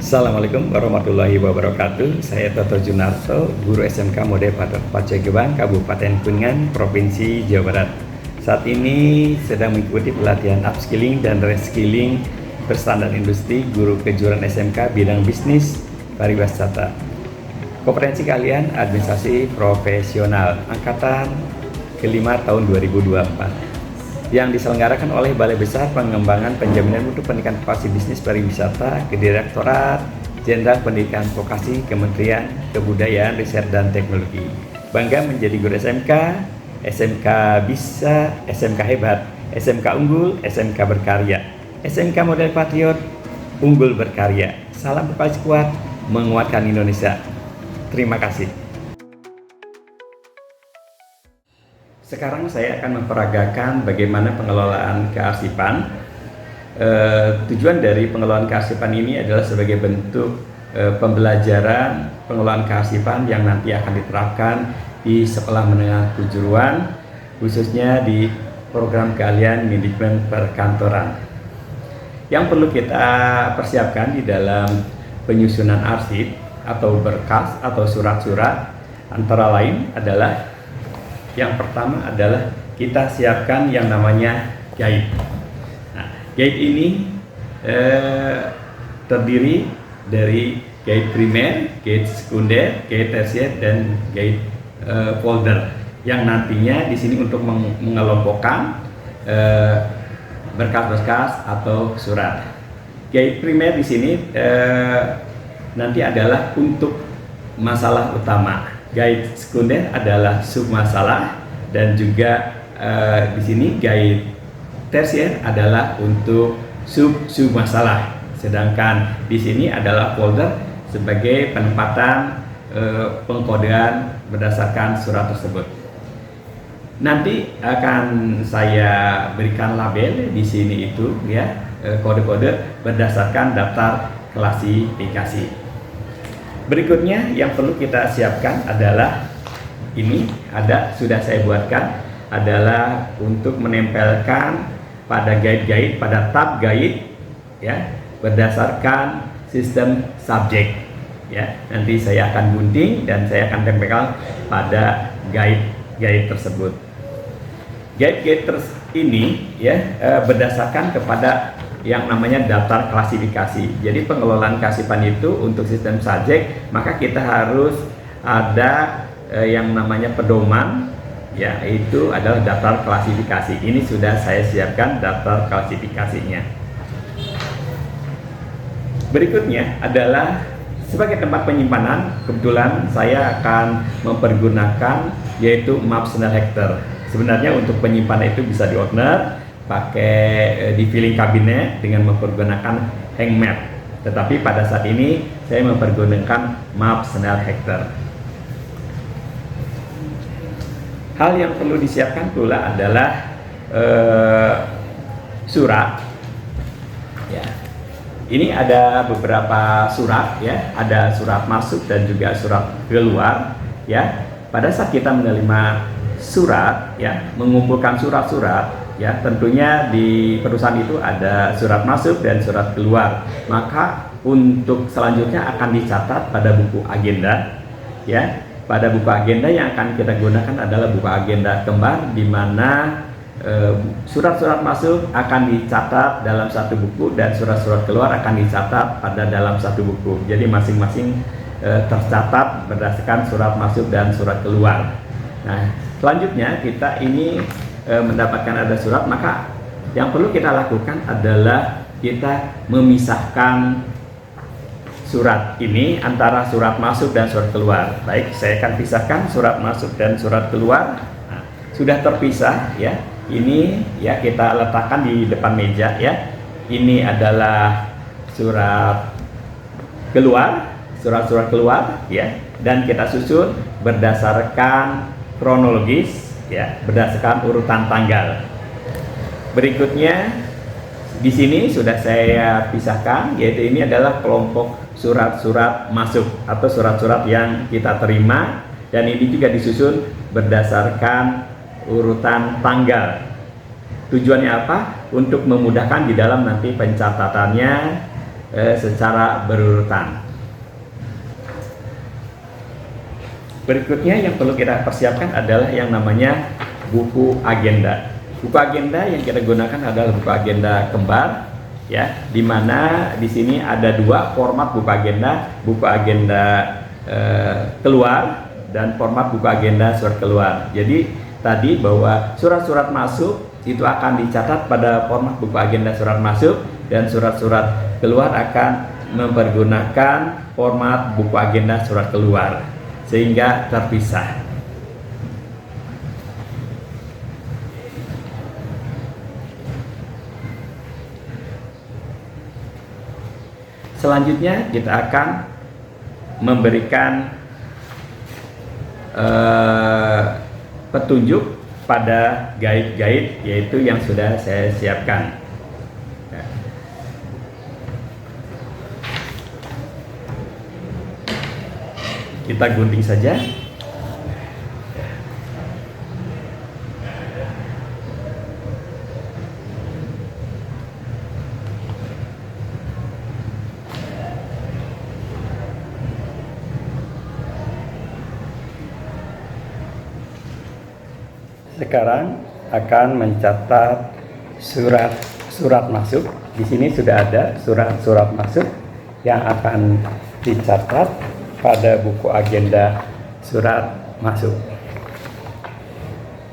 Assalamualaikum warahmatullahi wabarakatuh. Saya Toto Junarto, guru SMK Mode Pacegebang, Kabupaten Kuningan, Provinsi Jawa Barat. Saat ini sedang mengikuti pelatihan upskilling dan reskilling berstandar industri guru kejuruan SMK bidang bisnis pariwisata. Kompetensi kalian administrasi profesional angkatan kelima tahun 2024 yang diselenggarakan oleh Balai Besar Pengembangan Penjaminan Mutu Pendidikan Vokasi Bisnis Pariwisata, Direktorat Jenderal Pendidikan Vokasi, Kementerian Kebudayaan, Riset dan Teknologi. Bangga menjadi guru SMK, SMK bisa, SMK hebat, SMK unggul, SMK berkarya, SMK model patriot, unggul berkarya. Salam berpaling kuat, menguatkan Indonesia. Terima kasih. Sekarang saya akan memperagakan bagaimana pengelolaan kearsipan. Tujuan dari pengelolaan kearsipan ini adalah sebagai bentuk pembelajaran pengelolaan kearsipan yang nanti akan diterapkan di sekolah menengah kejuruan, khususnya di program keahlian manajemen perkantoran. Yang perlu kita persiapkan di dalam penyusunan arsip atau berkas atau surat-surat antara lain adalah yang pertama adalah kita siapkan yang namanya guide. Nah, guide ini terdiri dari guide primer, guide sekunder, guide tersier, dan guide folder. Yang nantinya di sini untuk mengelompokkan berkas-berkas atau surat. Guide primer di sini nanti adalah untuk masalah utama. Guide sekunder adalah submasalah, dan juga di sini guide tersier adalah untuk submasalah. Sedangkan di sini adalah folder sebagai penempatan pengkodean berdasarkan surat tersebut. Nanti akan saya berikan label di sini itu ya, kode-kode berdasarkan daftar klasifikasi. Berikutnya yang perlu kita siapkan adalah ini sudah saya buatkan adalah untuk menempelkan pada guide pada tab guide ya, berdasarkan sistem subjek ya. Nanti saya akan gunting dan saya akan tempelkan pada guide tersebut. Guide ini ya berdasarkan kepada yang namanya daftar klasifikasi. Jadi pengelolaan kearsipan itu untuk sistem subjek, maka kita harus ada yang namanya pedoman, yaitu adalah daftar klasifikasi. Ini sudah saya siapkan daftar klasifikasinya. Berikutnya adalah sebagai tempat penyimpanan, kebetulan saya akan mempergunakan yaitu map Snell Hector. Sebenarnya untuk penyimpanan itu bisa di owner, pakai di filing kabinet dengan mempergunakan hang map. Tetapi pada saat ini saya mempergunakan map Snell Hector. Hal yang perlu disiapkan pula adalah surat. Ya, ini ada beberapa surat ya, ada surat masuk dan juga surat keluar ya. Pada saat kita menerima surat ya, mengumpulkan surat-surat ya, tentunya di perusahaan itu ada surat masuk dan surat keluar. Maka untuk selanjutnya akan dicatat pada buku agenda ya. Pada buku agenda yang akan kita gunakan adalah buku agenda kembar, di mana surat-surat masuk akan dicatat dalam satu buku dan surat-surat keluar akan dicatat pada dalam satu buku. Jadi masing-masing tercatat berdasarkan surat masuk dan surat keluar. Nah, selanjutnya kita ini mendapatkan ada surat, maka yang perlu kita lakukan adalah kita memisahkan surat ini antara surat masuk dan surat keluar. Baik, saya akan pisahkan surat masuk dan surat keluar. Nah, sudah terpisah ya. Ini ya kita letakkan di depan meja ya. Ini adalah surat keluar, surat-surat keluar ya, dan kita susun berdasarkan kronologis ya, berdasarkan urutan tanggal. Berikutnya di sini sudah saya pisahkan, yaitu ini adalah kelompok surat-surat masuk atau surat-surat yang kita terima, dan ini juga disusun berdasarkan urutan tanggal. Tujuannya apa? Untuk memudahkan di dalam nanti pencatatannya secara berurutan. Berikutnya yang perlu kita persiapkan adalah yang namanya buku agenda. Buku agenda yang kita gunakan adalah buku agenda kembar, ya, di mana di sini ada dua format buku agenda keluar dan format buku agenda surat keluar. Jadi tadi bahwa surat-surat masuk itu akan dicatat pada format buku agenda surat masuk dan surat-surat keluar akan mempergunakan format buku agenda surat keluar sehingga terpisah. Selanjutnya kita akan memberikan petunjuk pada guide-guide yaitu yang sudah saya siapkan. Kita gunting saja. Sekarang akan mencatat surat masuk. Di sini sudah ada surat masuk yang akan dicatat pada buku agenda surat masuk.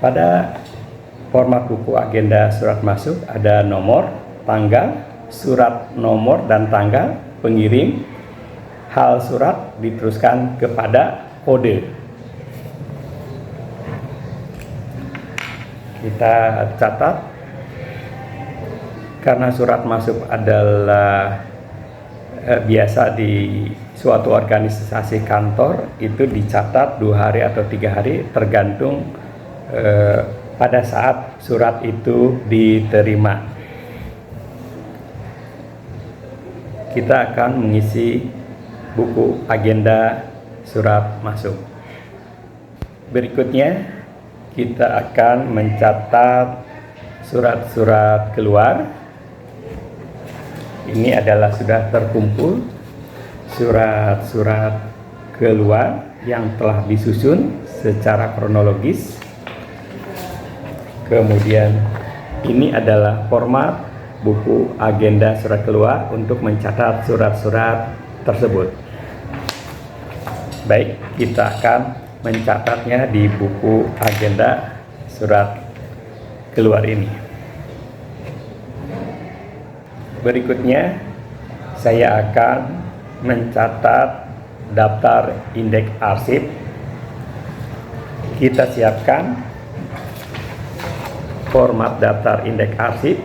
Pada format buku agenda surat masuk ada nomor, tanggal, surat nomor dan tanggal pengirim, hal surat diteruskan kepada kode. Kita catat karena surat masuk adalah biasa di suatu organisasi kantor itu dicatat 2 hari atau 3 hari tergantung pada saat surat itu diterima. Kita akan mengisi buku agenda surat masuk. Berikutnya kita akan mencatat surat-surat keluar. Ini adalah sudah terkumpul surat-surat keluar yang telah disusun secara kronologis. Kemudian ini adalah format buku agenda surat keluar untuk mencatat surat-surat tersebut. Baik, kita akan mencatatnya di buku agenda surat keluar ini. Berikutnya saya akan mencatat daftar indeks arsip. Kita siapkan format daftar indeks arsip.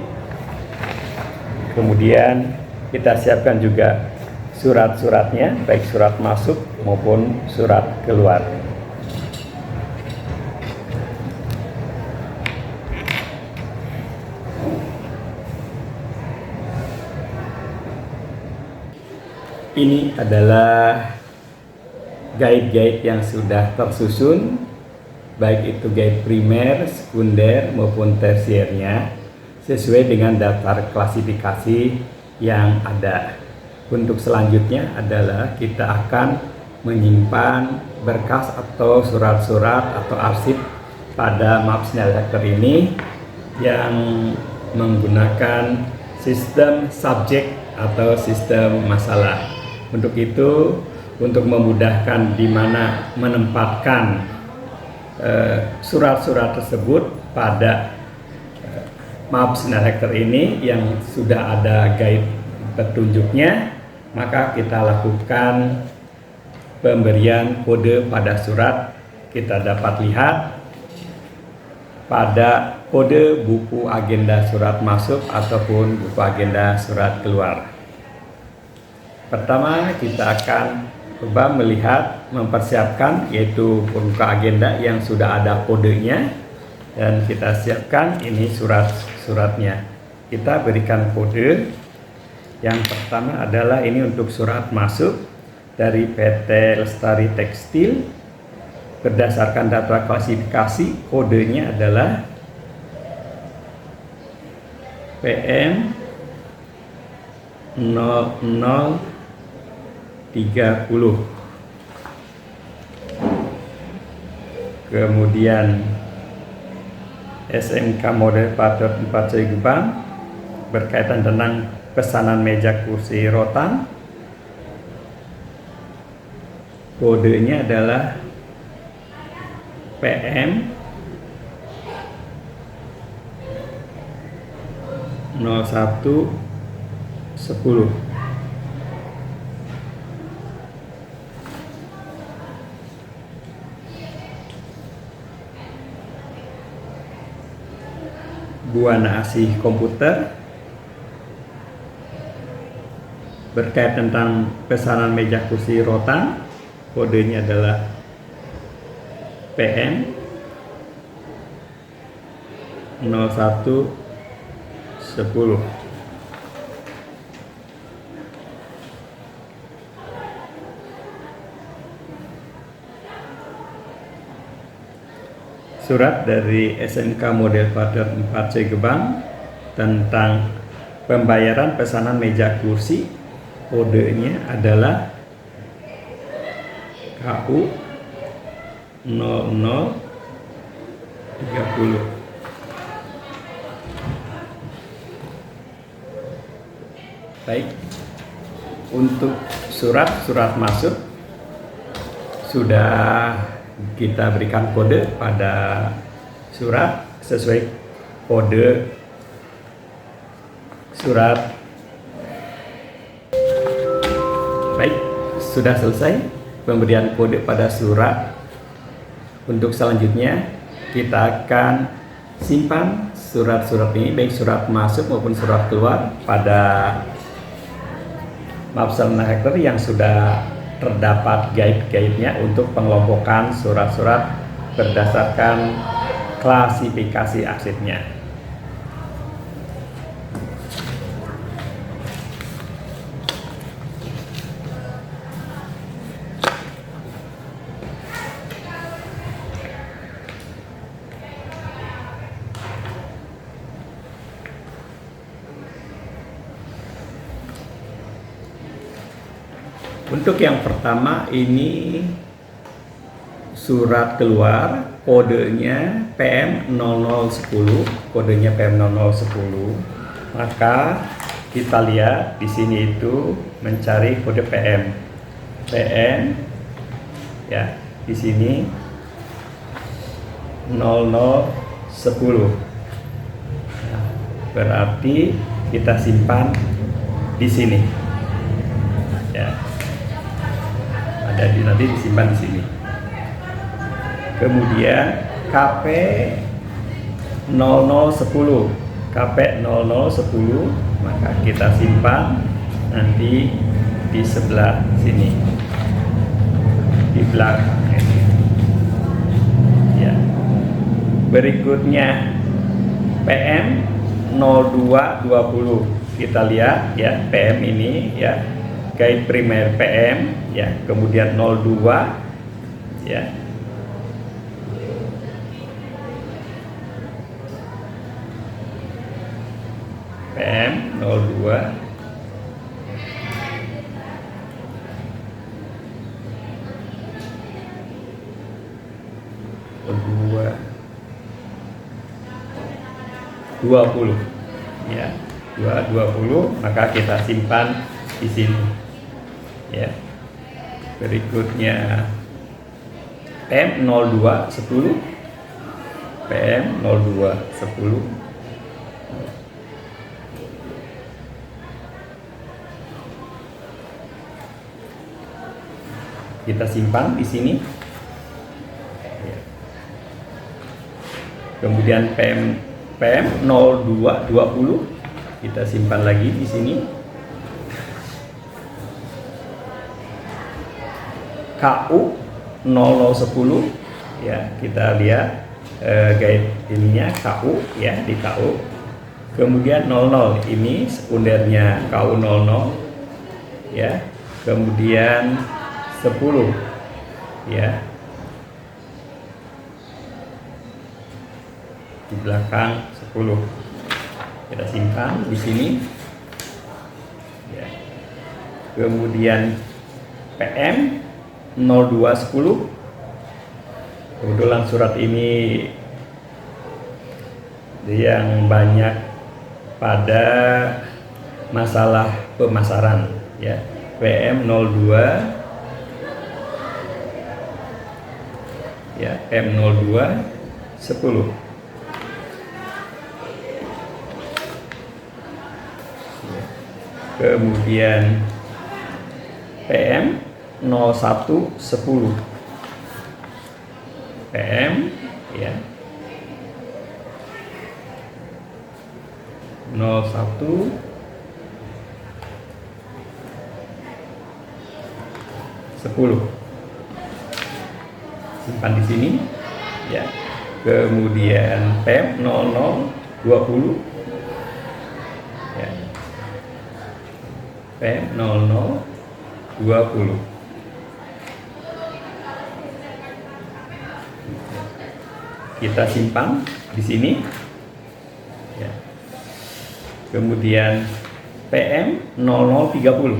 Kemudian kita siapkan juga surat-suratnya, baik surat masuk maupun surat keluar. Ini adalah guide-guide yang sudah tersusun, baik itu guide primer, sekunder maupun tersiernya, sesuai dengan daftar klasifikasi yang ada. Untuk selanjutnya adalah kita akan menyimpan berkas atau surat-surat atau arsip pada Maps Director ini yang menggunakan sistem subjek atau sistem masalah. Untuk itu, untuk memudahkan di mana menempatkan surat-surat tersebut pada Maps Director ini yang sudah ada guide petunjuknya, maka kita lakukan pemberian kode pada surat. Kita dapat lihat pada kode buku agenda surat masuk ataupun buku agenda surat keluar. Pertama, kita akan coba melihat, mempersiapkan yaitu buku agenda yang sudah ada kodenya, dan kita siapkan ini surat-suratnya. Kita berikan kode. Yang pertama adalah ini untuk surat masuk dari PT Lestari Tekstil. Berdasarkan data klasifikasi, kodenya adalah PM 0030. Kemudian SMK model Patriot 4C Gebang berkaitan tentang pesanan meja kursi rotan. Kodenya adalah PM 0110. Buana Asih Komputer berkait tentang pesanan meja kursi rotan. Kodenya adalah PM 0110. Surat dari SMK model Patriot 4C Gebang tentang pembayaran pesanan meja kursi. Kodenya adalah KU 0030. Baik, untuk surat masuk sudah kita berikan kode pada surat sesuai kode surat. Baik, sudah selesai pemberian kode pada surat. Untuk selanjutnya kita akan simpan surat-surat ini, baik surat masuk maupun surat keluar, pada Mapsel Naekter yang sudah terdapat guide-guide-nya untuk pengelompokan surat-surat berdasarkan klasifikasi arsipnya. Untuk yang pertama ini surat keluar, kodenya PM0010, kodenya PM0010. Maka kita lihat di sini itu mencari kode PM ya, di sini 0010. Nah, berarti kita simpan di sini ya. Jadi nanti disimpan di sini. Kemudian KP 0010, maka kita simpan nanti di sebelah sini, di belakang ini. Ya. Berikutnya PM 0220, kita lihat ya, PM ini ya, guide primer PM ya, kemudian 02 ya, PM 02 20 ya, 220, maka kita simpan di sini ya. Berikutnya PM 0210, PM 0210, kita simpan di sini ya. Kemudian PM 0220 kita simpan lagi di sini. KU 0010 ya, kita lihat guide ininya KU ya, di KU. Kemudian 00 ini sekundernya KU 00 ya. Kemudian 10 ya, di belakang 10 kita simpan di sini ya. kemudian PM 0210. Kebetulan surat ini yang banyak pada masalah pemasaran ya. PM 02 ya, PM 02 10. Kemudian PM 01 10. PM ya 01 10. Simpan di sini ya. Kemudian PM 00 20 ya. PM 00 20. Kita simpan di sini ya. Kemudian PM 0030.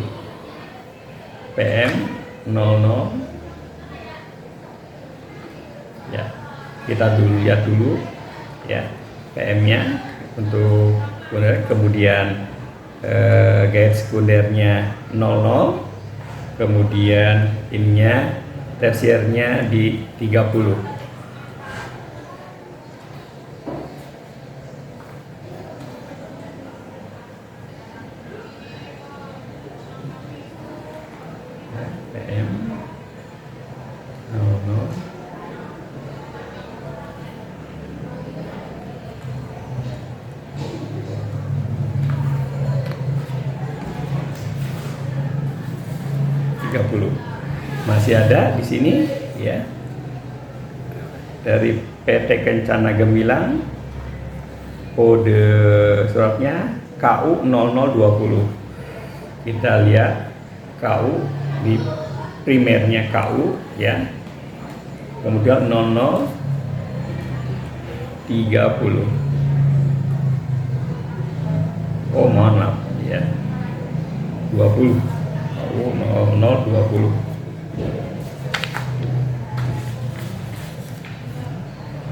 PM 00 ya. Kita lihat dulu ya PM-nya untuk kemudian gaya sekundernya 00, kemudian ininya tersiernya di 30. PM 00 30. Masih ada di sini ya. Dari PT Kencana Gemilang, kode suratnya KU 0020. Kita lihat KU di primernya KU ya. Kemudian 0030. Oh maaf ya, 20. Oh 0020.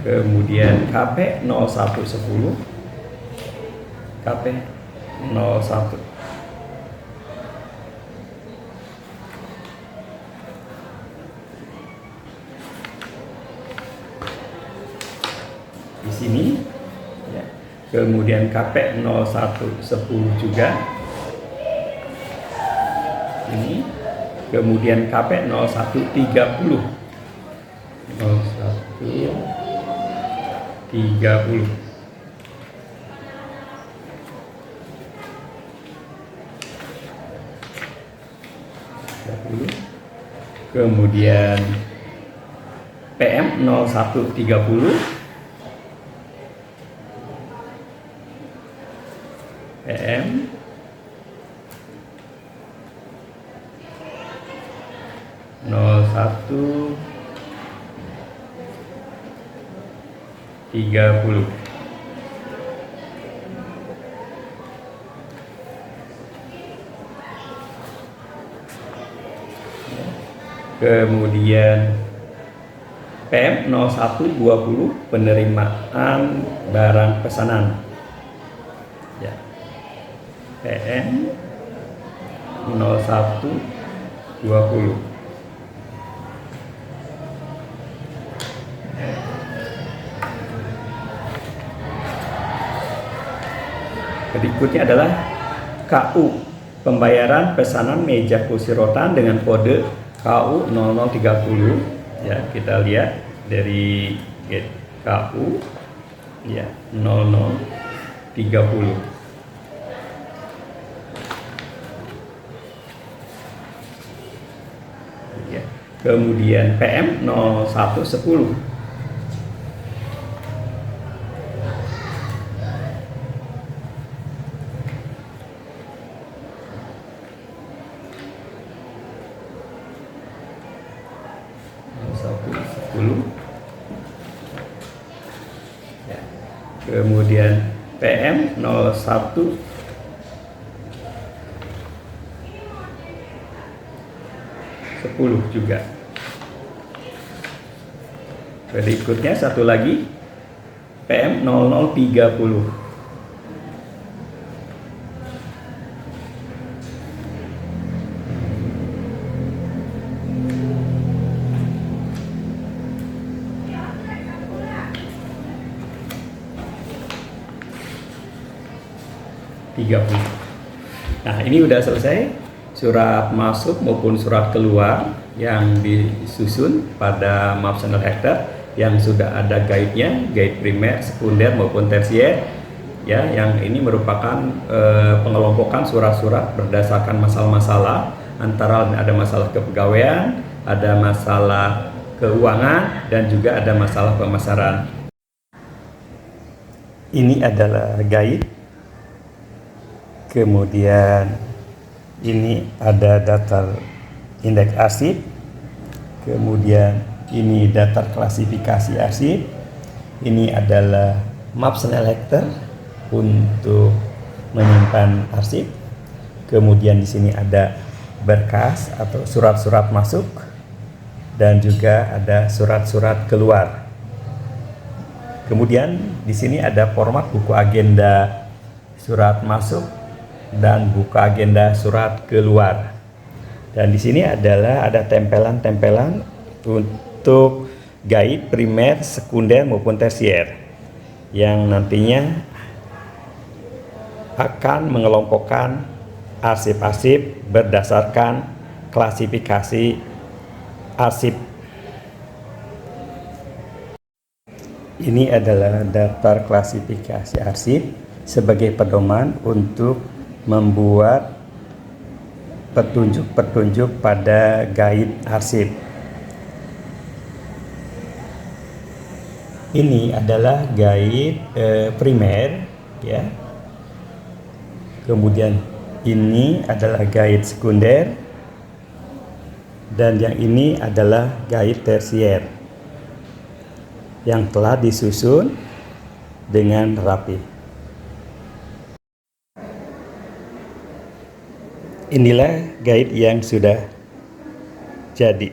Kemudian KP 0110. KP 01. Di sini ya. Kemudian KP 0110 juga ini. Kemudian KP 0130. 0130. Kemudian PM 0130. PM 0130. Kemudian PM 0120 penerimaan barang pesanan ya. PM 0120. Berikutnya adalah KU pembayaran pesanan meja kursi rotan dengan kode KU 0030 ya. Kita lihat dari gate KU ya 0030 ya. Kemudian PM 0110. Ya. Kemudian PM 01 10 juga. Berikutnya satu lagi PM0030. Nah, ini udah selesai surat masuk maupun surat keluar yang disusun pada MAP Channel Hacker, yang sudah ada guide-nya, guide primer, sekunder maupun tersier. Ya, yang ini merupakan pengelompokan surat-surat berdasarkan masalah-masalah, antara ada masalah kepegawaian, ada masalah keuangan, dan juga ada masalah pemasaran. Ini adalah guide. Kemudian ini ada daftar indeks arsip, kemudian ini daftar klasifikasi arsip, ini adalah MAP selector untuk menyimpan arsip, kemudian di sini ada berkas atau surat-surat masuk, dan juga ada surat-surat keluar. Kemudian di sini ada format buku agenda surat masuk dan buku agenda surat keluar. Dan di sini adalah ada tempelan-tempelan untuk guide primer, sekunder maupun tersier, yang nantinya akan mengelompokkan arsip-arsip berdasarkan klasifikasi arsip. Ini adalah daftar klasifikasi arsip sebagai pedoman untuk membuat petunjuk-petunjuk pada guide arsip. Ini adalah guide primer, ya. Kemudian ini adalah guide sekunder, dan yang ini adalah guide tersier yang telah disusun dengan rapi. Inilah guide yang sudah jadi.